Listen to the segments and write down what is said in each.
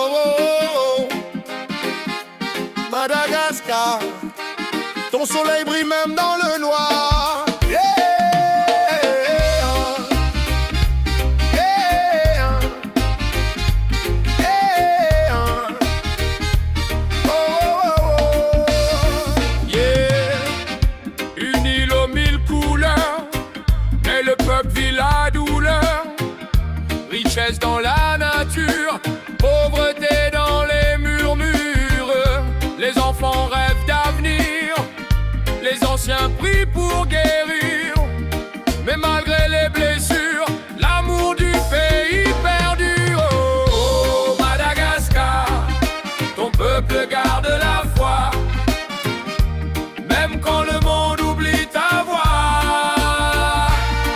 Oh, oh, oh. Madagascar, ton soleil brille même dans le noir. Yeah. Yeah. Yeah. Oh, oh, oh. Yeah. Une île aux mille couleurs, mais le peuple vit la douleur. Richesse dans la nature, pauvreté dans les murmures. Les enfants rêvent d'avenir, les anciens prient pour guérir. Mais malgré les blessures, l'amour du pays perdure. Oh, oh, Madagascar, ton peuple garde la foi, même quand le monde oublie ta voix.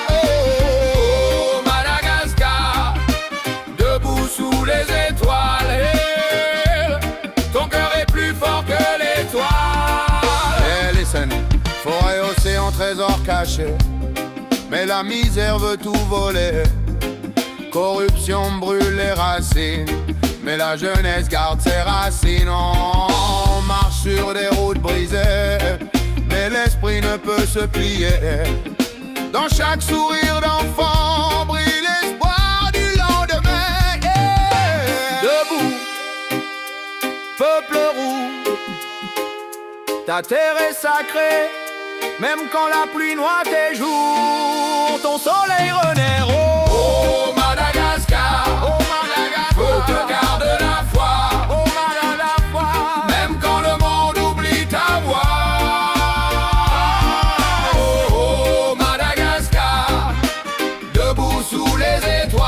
Oh, Madagascar, debout sous les étoiles, ton cœur est plus fort que l'étoile. Hey, listen, forêt, océan, trésor caché, mais la misère veut tout voler. Corruption brûle les racines, mais la jeunesse garde ses racines. On marche sur des routes brisées, mais l'esprit ne peut se plier. Dans chaque sourire d'enfant brille l'espoir du lendemain. Yeah. Debout, peuple roux, ta terre est sacrée, même quand la pluie noie tes jours, ton soleil renaît. Oh, Oh, Madagascar, oh Madagascar, peuple garde la foi, oh Madagascar, même quand le monde oublie ta voix. Oh, oh, Madagascar, debout sous les étoiles.